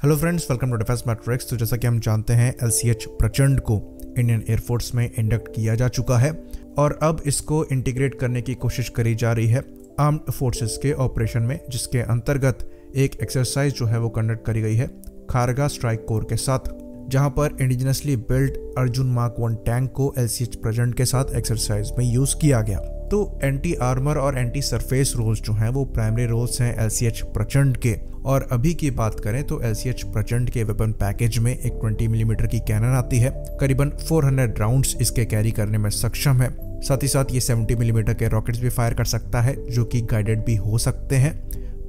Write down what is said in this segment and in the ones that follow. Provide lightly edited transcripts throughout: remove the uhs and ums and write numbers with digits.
Hello friends, welcome to defence matrix. तो जैसा कि हम जानते हैं LCH प्रचंड को इंडियन एयरफोर्स में इंडक्ट किया जा चुका है और अब इसको इंटीग्रेट करने की कोशिश करी जा रही है आर्म्ड फोर्सेस के ऑपरेशन में, जिसके अंतर्गत एक एक्सरसाइज जो है वो कंडक्ट करी गई है खारगा स्ट्राइक कोर के साथ, जहां पर indigenously build Arjun mark 1 tank को LCH प्रचंड के साथ एक्सरसाइज में यूज किया गया। तो एंटी आर्मर और एंटी सरफेस रोल्स जो हैं वो प्राइमरी रोल्स हैं LCH प्रचंड के। और अभी की बात करें तो LCH प्रचंड के वेपन पैकेज में एक 20 मिलीमीटर की कैनन आती है, करीबन 400 राउंड्स इसके कैरी करने में सक्षम है। साथ ही साथ ये 70 मिलीमीटर के रॉकेट्स भी फायर कर सकता है, जो कि गाइडेड भी हो सकते हैं।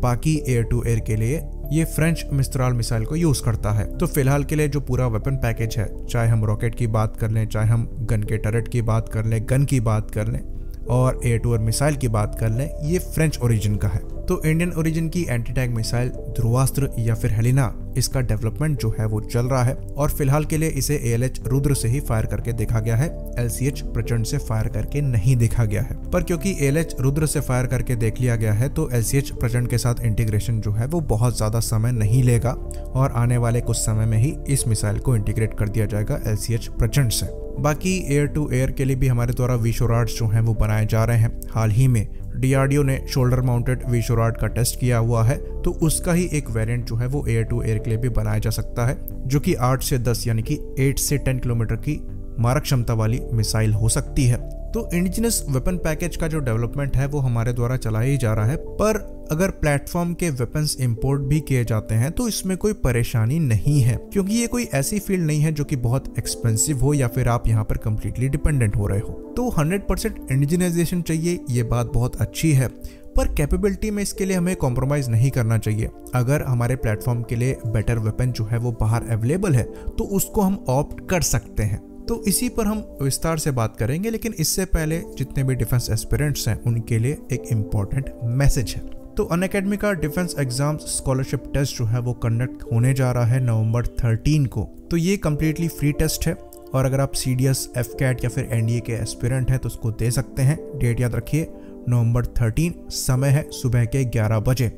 बाकी एयर टू एयर के लिए ये फ्रेंच मिस्त्राल मिसाइल को यूज करता है। तो फिलहाल के लिए जो पूरा वेपन पैकेज है, चाहे हम रॉकेट की बात कर लें, चाहे हम गन के टरेट की बात कर लें, गन की बात कर लें और एयर टू एयर मिसाइल की बात कर लें, ये फ्रेंच ओरिजिन का है। तो इंडियन ओरिजिन की एंटी टैंक मिसाइल ध्रुवास्त्र या फिर हेलिना, इसका डेवलपमेंट जो है वो चल रहा है और फिलहाल के लिए इसे ALH रुद्र से ही फायर करके देखा गया है, LCH प्रचंड से फायर करके नहीं देखा गया है। पर क्योंकि ALH रुद्र से फायर करके देख लिया गया है तो LCH प्रचंड के साथ इंटीग्रेशन जो है वो बहुत ज्यादा समय नहीं लेगा और आने वाले कुछ समय में ही इस मिसाइल को इंटीग्रेट कर दिया जाएगा LCH प्रचंड से। बाकी एयर टू एयर के लिए भी हमारे द्वारा विशोराड्स जो हैं वो बनाए जा रहे हैं। हाल ही में DRDO ने शोल्डर माउंटेड विशोराड का टेस्ट किया हुआ है, तो उसका ही एक वेरिएंट जो है वो एयर टू एयर के लिए भी बनाया जा सकता है, जो कि 8 से 10 यानी कि 8 से 10 किलोमीटर की मारक क्षमता वाली मिसाइल हो सकती है। तो इंडिजिनस वेपन पैकेज का जो डेवलपमेंट है वो हमारे द्वारा चलाया ही जा रहा है, पर अगर प्लेटफॉर्म के वेपन्स इंपोर्ट भी किए जाते हैं तो इसमें कोई परेशानी नहीं है, क्योंकि ये कोई ऐसी फील्ड नहीं है जो कि बहुत एक्सपेंसिव हो या फिर आप यहाँ पर कंप्लीटली डिपेंडेंट हो रहे हो। तो 100% इंडिजिनाइजेशन चाहिए, ये बात बहुत अच्छी है, पर कैपेबिलिटी में इसके लिए हमें कॉम्प्रोमाइज नहीं करना चाहिए। अगर हमारे प्लेटफॉर्म के लिए बेटर वेपन जो है वो बाहर अवेलेबल है तो उसको हम ऑप्ट कर सकते हैं। तो इसी पर हम विस्तार से बात करेंगे, लेकिन इससे पहले जितने भी डिफेंस एस्पिरेंट्स हैं उनके लिए एक इम्पॉर्टेंट मैसेज है। तो अनअकैडमी का डिफेंस एग्जाम्स स्कॉलरशिप टेस्ट जो है वो कंडक्ट होने जा रहा है नवंबर 13 को। तो ये कम्प्लीटली फ्री टेस्ट है और अगर आप CDS, FCAT या फिर NDA के एस्पिरेंट हैं तो उसको दे सकते हैं। डेट याद रखिए, नवंबर 13, समय है सुबह के 11 बजे।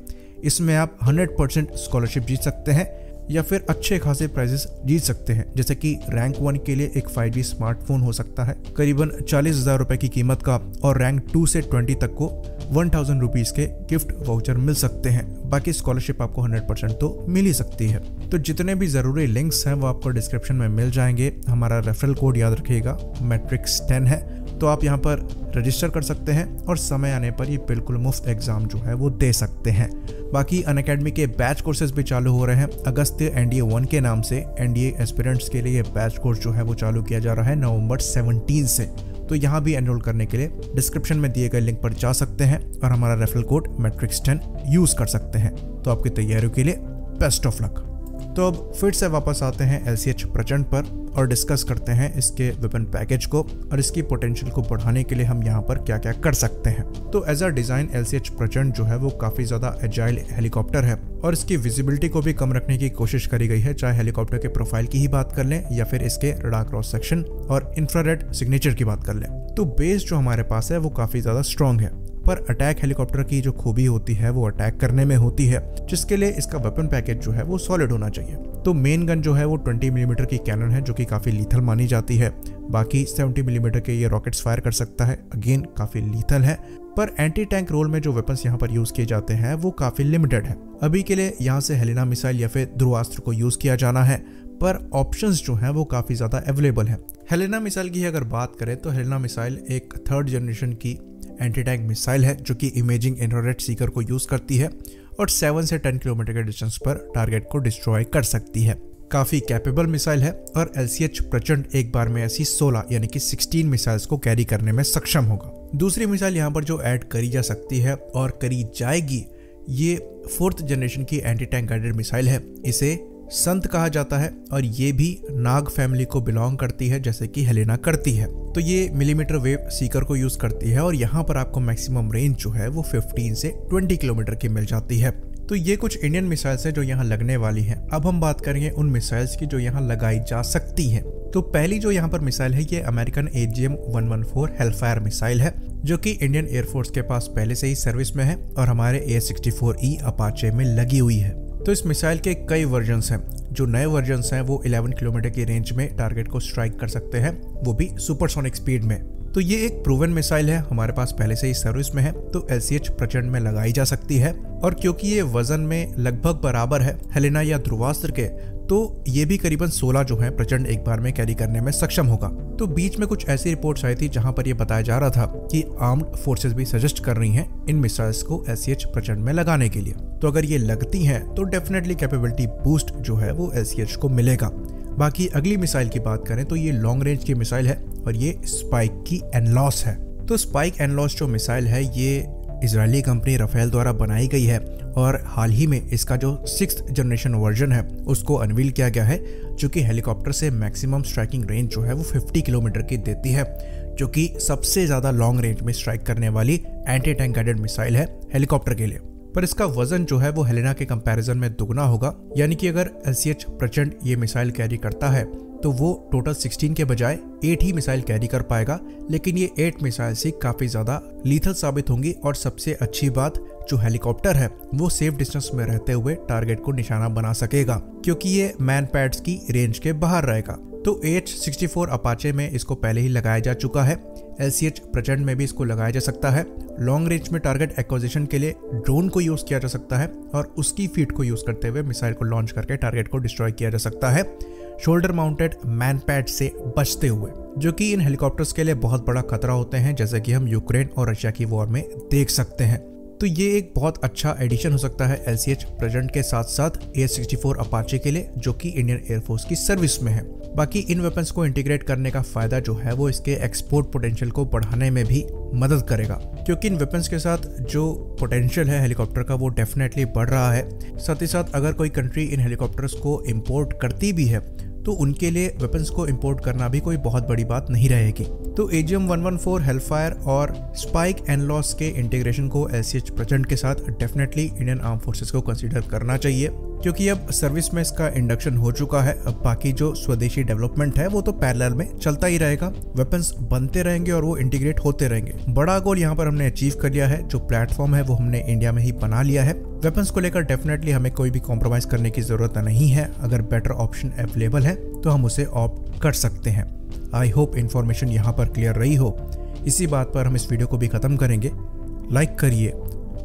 इसमें आप 100% स्कॉलरशिप जीत सकते हैं या फिर अच्छे खासे प्राइजेस जीत सकते हैं, जैसे कि रैंक 1 के लिए एक 5G स्मार्टफोन हो सकता है करीबन 40,000 रुपए की कीमत का, और रैंक 2 से 20 तक को 1000 रुपीज के गिफ्ट वाउचर मिल सकते हैं। बाकी स्कॉलरशिप आपको 100% तो मिल ही सकती है। तो जितने भी जरूरी लिंक्स हैं वो आपको डिस्क्रिप्शन में मिल जाएंगे। हमारा रेफरल कोड याद रखिएगा, मैट्रिक्स10 है, तो आप यहाँ पर रजिस्टर कर सकते हैं और समय आने पर ये बिल्कुल मुफ्त एग्जाम जो है वो दे सकते हैं। बाकी अनअकैडमी के बैच कोर्सेज भी चालू हो रहे हैं। अगस्त्य NDA 1 के नाम से NDA एस्पिरेंट्स के लिए बैच कोर्स जो है वो चालू किया जा रहा है नवंबर 17 से। तो यहाँ भी एनरोल करने के लिए डिस्क्रिप्शन में दिए गए लिंक पर जा सकते हैं और हमारा रेफरल कोड मैट्रिक्स10 यूज कर सकते हैं। तो आपकी तैयारियों के लिए बेस्ट ऑफ लक। तो अब फिर से वापस आते हैं LCH प्रचंड पर और डिस्कस करते हैं इसके वेपन पैकेज को और इसकी पोटेंशियल को बढ़ाने के लिए हम यहाँ पर क्या क्या कर सकते हैं। तो एज अ डिजाइन LCH प्रचंड जो है वो काफी ज्यादा एजाइल हेलीकॉप्टर है और इसकी विजिबिलिटी को भी कम रखने की कोशिश करी गई है, चाहे हेलीकॉप्टर के प्रोफाइल की ही बात कर लें या फिर इसके रडार क्रॉस सेक्शन और इंफ्रारेड सिग्नेचर की बात कर लें। तो बेस जो हमारे पास है वो काफी ज्यादा स्ट्रॉन्ग है, पर अटैक हेलीकॉप्टर की जो खूबी होती है वो अटैक करने में होती है, जिसके लिए इसका वेपन पैकेज जो है वो सॉलिड होना चाहिए। तो मेन गन जो है वो 20 मिलीमीटर की कैनन है, जो कि काफी लीथल मानी जाती है। बाकी 70 मिलीमीटर के ये रॉकेट्स फायर कर सकता है, अगेन काफी लीथल है। पर एंटी टैंक रोल में जो वेपन्स यहाँ पर यूज किए जाते हैं वो काफी लिमिटेड है। अभी के लिए यहाँ से हेलिना मिसाइल या फिर ध्रुवास्त्र को यूज किया जाना है, पर ऑप्शंस जो हैं वो काफी ज्यादा अवेलेबल है। हेलिना मिसाइल की अगर बात करें तो हेलिना मिसाइल एक 3rd जनरेशन की एंटी टैंक मिसाइल है, जो कि इमेजिंग इंफ्रारेड सीकर को यूज करती है और 7 से 10 किलोमीटर के डिस्टेंस पर टारगेट को डिस्ट्रॉय कर सकती है। काफी कैपेबल मिसाइल है और LCH प्रचंड एक बार में ऐसी 16 यानी कि 16 मिसाइल्स को कैरी करने में सक्षम होगा। दूसरी मिसाइल यहाँ पर जो ऐड करी जा सकती है और करी जाएगी, ये 4th जनरेशन की एंटी टैंक गाइडेड मिसाइल है। इसे संत कहा जाता है और ये भी नाग फैमिली को बिलोंग करती है, जैसे कि हेलिना करती है। तो ये मिलीमीटर वेव सीकर को यूज करती है और यहाँ पर आपको मैक्सिमम रेंज जो है वो 15 से 20 किलोमीटर की मिल जाती है। तो ये कुछ इंडियन मिसाइल्स है जो यहाँ लगने वाली हैं। अब हम बात करेंगे उन मिसाइल्स की जो यहाँ लगाई जा सकती हैं। तो पहली जो यहाँ पर मिसाइल है ये अमेरिकन AGM-114 हेलफायर मिसाइल है, जो कि इंडियन एयरफोर्स के पास पहले से ही सर्विस में है और हमारे AS-64E अपाचे में लगी हुई है। तो इस मिसाइल के कई वर्जन्स हैं। जो नए वर्जन्स हैं वो 11 किलोमीटर की रेंज में टारगेट को स्ट्राइक कर सकते हैं, वो भी सुपरसोनिक स्पीड में। तो ये एक प्रूवन मिसाइल है, हमारे पास पहले से ही सर्विस में है, तो LCH प्रचंड में लगाई जा सकती है। और क्योंकि ये वजन में लगभग बराबर है हेलेना या ध्रुवास्त्र के, तो ये भी करीबन 16 जो है प्रचंड एक बार में कैरी करने में सक्षम होगा। तो बीच में कुछ ऐसी रिपोर्ट्स आई थी जहां पर ये बताया जा रहा था कि आर्म्ड फोर्सेस भी सजेस्ट कर रही हैं इन मिसाइल्स को LCH प्रचंड में लगाने के लिए। तो अगर ये लगती हैं तो डेफिनेटली कैपेबिलिटी बूस्ट जो है वो LCH को मिलेगा। बाकी अगली मिसाइल की बात करें तो ये लॉन्ग रेंज की मिसाइल है और ये स्पाइक की एनलॉस है। तो स्पाइक एनलॉस जो मिसाइल है ये इजरायली कंपनी राफेल द्वारा बनाई गई है और हाल ही में इसका जो 6th जनरेशन वर्जन है उसको अनवील किया गया है, जो कि हेलीकॉप्टर से मैक्सिमम स्ट्राइकिंग रेंज जो है वो 50 किलोमीटर की देती है, जो कि सबसे ज़्यादा लॉन्ग रेंज में स्ट्राइक करने वाली एंटी टैंक गाइडेड मिसाइल है हेलीकॉप्टर के लिए। पर इसका वजन जो है वो हेलेना के कंपैरिजन में दुगना होगा, यानी कि अगर LCH प्रचंड ये मिसाइल कैरी करता है तो वो टोटल 16 के बजाय 8 ही मिसाइल कैरी कर पाएगा। लेकिन ये 8 मिसाइल से काफी ज्यादा लीथल साबित होंगी और सबसे अच्छी बात, जो हेलीकॉप्टर है वो सेफ डिस्टेंस में रहते हुए टारगेट को निशाना बना सकेगा, क्योंकि ये मैन पैड्स की रेंज के बाहर रहेगा। तो AH-64 अपाचे में इसको पहले ही लगाया जा चुका है, LCH प्रचंड में भी इसको लगाया जा सकता है। लॉन्ग रेंज में टारगेट एक्विजिशन के लिए ड्रोन को यूज किया जा सकता है और उसकी फीट को यूज करते हुए मिसाइल को लॉन्च करके टारगेट को डिस्ट्रॉय किया जा सकता है, शोल्डर माउंटेड मैन पैड से बचते हुए, जो कि इन हेलीकॉप्टर्स के लिए बहुत बड़ा खतरा होते हैं, जैसे कि हम यूक्रेन और रशिया की वॉर में देख सकते हैं। तो ये एक बहुत अच्छा एडिशन हो सकता है LCH प्रचंड के साथ साथ AH-64 अपाचे के लिए, जो कि इंडियन एयरफोर्स की सर्विस में है। बाकी इन वेपन्स को इंटीग्रेट करने का फायदा जो है वो इसके एक्सपोर्ट पोटेंशियल को बढ़ाने में भी मदद करेगा, क्योंकि इन वेपन्स के साथ जो पोटेंशियल है हेलीकॉप्टर का वो डेफिनेटली बढ़ रहा है। साथ ही साथ अगर कोई कंट्री इन हेलीकॉप्टर्स को इम्पोर्ट करती भी है तो उनके लिए वेपन्स को इंपोर्ट करना भी कोई बहुत बड़ी बात नहीं रहेगी। तो AGM-114 हेलफायर और स्पाइक एनलॉस के इंटीग्रेशन को LCH प्रचंड के साथ डेफिनेटली इंडियन आर्म फोर्सेस को कंसीडर करना चाहिए, क्योंकि अब सर्विस में इसका इंडक्शन हो चुका है। अब बाकी जो स्वदेशी डेवलपमेंट है वो तो पैरेलल में चलता ही रहेगा, वेपन्स बनते रहेंगे और वो इंटीग्रेट होते रहेंगे। बड़ा गोल यहाँ पर हमने अचीव कर लिया है, जो प्लेटफॉर्म है वो हमने इंडिया में ही बना लिया है। वेपन्स को लेकर डेफिनेटली हमें कोई भी कॉम्प्रोमाइज करने की जरूरत नहीं है। अगर बेटर ऑप्शन अवेलेबल है तो हम उसे ऑप्ट कर सकते हैं। आई होप इन्फॉर्मेशन यहाँ पर क्लियर रही हो। इसी बात पर हम इस वीडियो को भी खत्म करेंगे। लाइक करिए,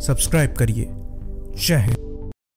सब्सक्राइब करिए। जय हिंद।